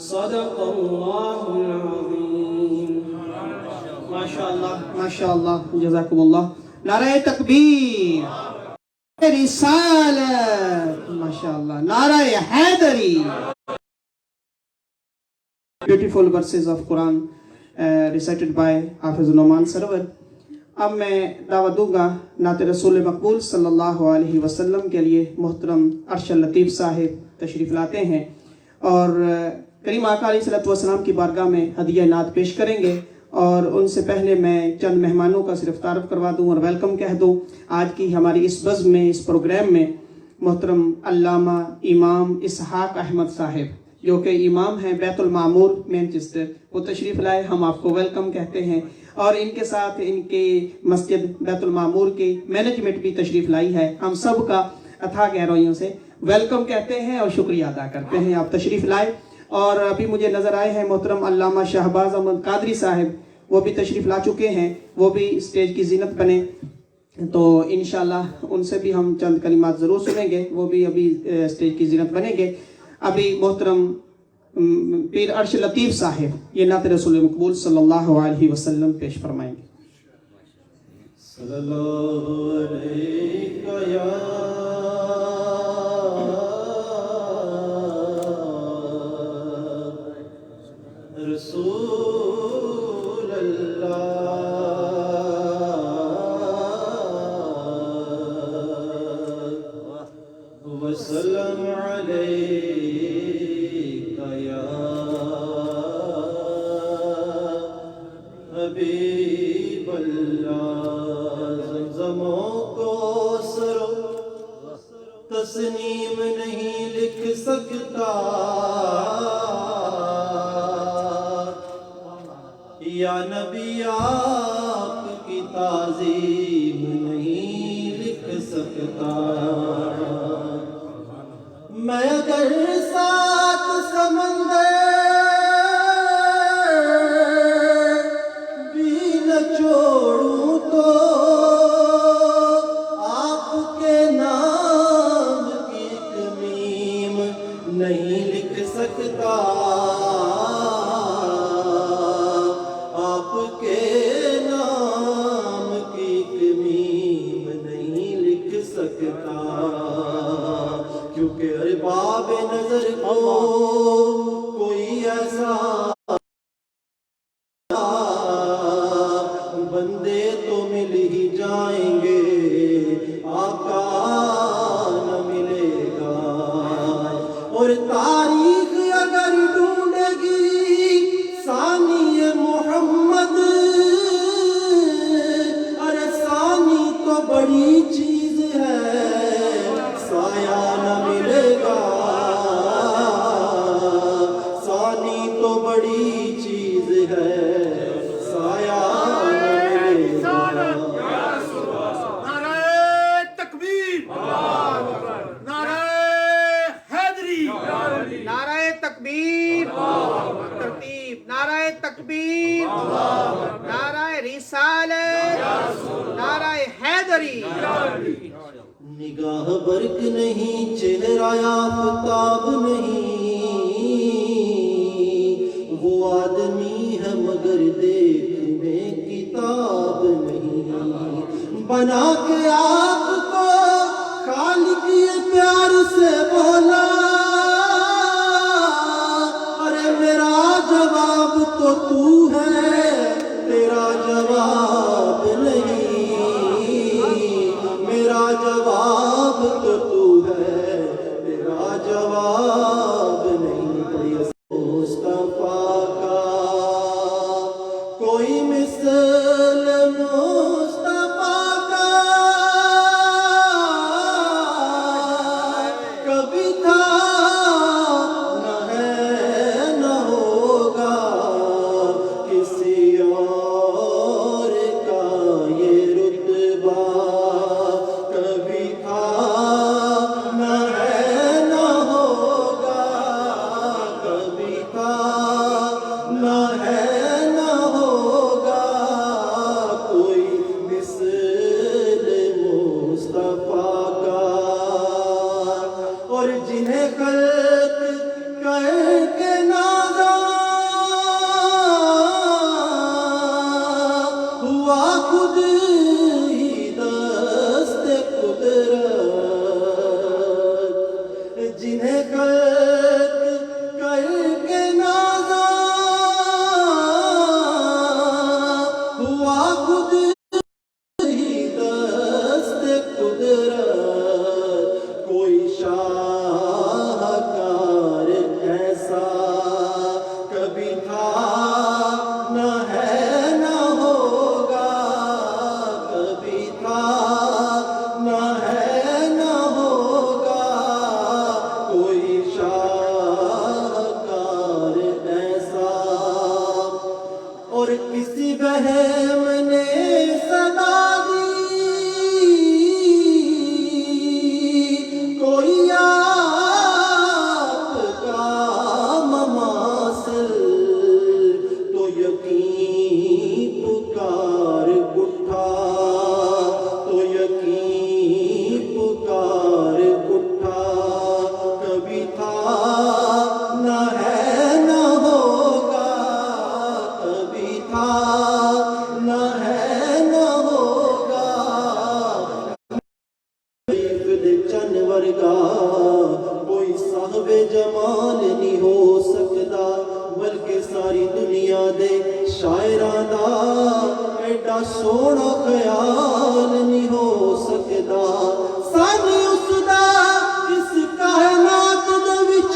صدق اللہ العظیم. ماشاءاللہ جزاکم اللہ. نعرہ تکبیر، رسالت، ماشاءاللہ، نعرہ حیدری. Beautiful verses of Quran recited by حافظ نعمان سرور. اب میں دعوت دوں گا نعت رسول مقبول صلی اللہ علیہ وسلم کے لیے. محترم ارشد لطیف صاحب تشریف لاتے ہیں اور کریم آقا علیہ السلام کی بارگاہ میں ہدیہ نعت پیش کریں گے. اور ان سے پہلے میں چند مہمانوں کا صرف تعارف کروا دوں اور ویلکم کہہ دوں. آج کی ہماری اس بزم میں، اس پروگرام میں محترم علامہ امام اسحاق احمد صاحب جو کہ امام ہیں بیت المعمور مینچسٹر، وہ تشریف لائے. ہم آپ کو ویلکم کہتے ہیں. اور ان کے ساتھ ان کے مسجد بیت المعمور کی مینجمنٹ بھی تشریف لائی ہے. ہم سب کا اتھا گہرائیوں سے ویلکم کہتے ہیں اور شکریہ ادا کرتے ہیں آپ تشریف لائے. اور ابھی مجھے نظر آئے ہیں محترم علامہ شہباز احمد قادری صاحب، وہ بھی تشریف لا چکے ہیں. وہ بھی اسٹیج کی زینت بنے تو انشاءاللہ ان سے بھی ہم چند کلمات ضرور سنیں گے. وہ بھی ابھی اسٹیج کی زینت بنیں گے. ابھی محترم پیر ارشد لطیف صاحب یہ نعت رسول مقبول صلی اللہ علیہ وسلم پیش فرمائیں گے. صلی اللہ علیہ یا رسول اللہ وسلم علیک یا حبیب اللہ. زمزموں کو سرو تسنیم نہیں لکھ سکتا، یا نبی آپ کی تعظیم نہیں لکھ سکتا. میں اگر سات سمندر بھی نہ چھوڑوں تو آپ کے نام کی ایک میم نہیں لکھ سکتا. آپ کے نام کی ایک میم نہیں لکھ سکتا، کیونکہ ارباب نظر کو کوئی ایسا بندے تو مل ہی جائیں گے، آقا نہ ملے گا. اور تاریخ اگر ڈھونڈے گی ثانی محمد، ارے ثانی تو بڑی چیز ہے، سایہ نہ ملے گا. ثانی تو بڑی چیز ہے، سایہ نہ ملے گا. نعرہ تکبیر، نعرہ حیدری، نعرہ تکبیر، ترتیب، نعرہ تکبیر، نعرہ رسالت، نعرہ حیدری. نگاہ برق نہیں، چہرہ آفتاب نہیں، وہ آدمی ہے مگر دیکھنے کتاب نہیں. بنا کے آپ کو خالق یہ پیار سے بولا، ارے میرا جواب تو تو ہے، تیرا جواب نہیں. میرا جواب تو تو ہے، تیرا جواب نہیں. مصطفیٰ کا کوئی مثل مصطفیٰ کا کبھی تھا نہ ہے نہ ہوگا، کسی اور سونا خیال نہیں ہو سکدا سانو اس دا اس کائنات دے وچ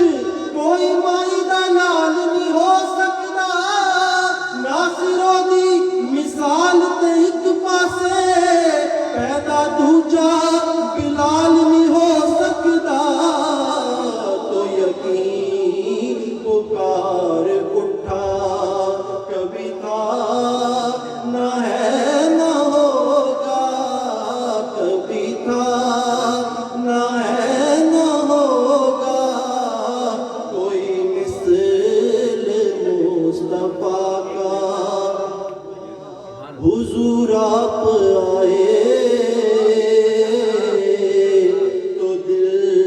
کوئی مائی دا نال نہیں ہو سکدا ناصروں دی مثال تے ایک پاسے پیدا دوجا بلال نہیں ہو سکدا تو یقین پکار اٹھا کبھی تھا نہ ہے نہ ہوگا کبھی تھا نہ ہے نہ ہوگا کوئی مثل مصطفیٰ کا حضور آپ آئے تو دل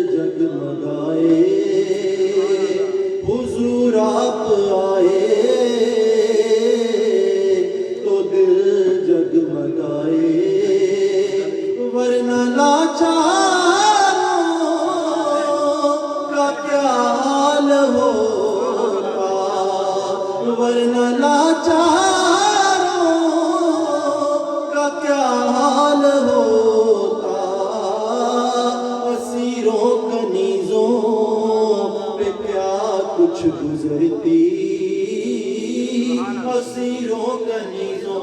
جگمگائے حضور آپ آئے تو دل جگمگائے ورنہ لاچاروں کا کیا حال ہوگا ورنہ لاچاروں کا کیا حال ہوتا اسیروں کنیزوں پہ کیا کچھ گزرتی اسیروں کنیزوں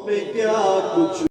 پہ کیا کچھ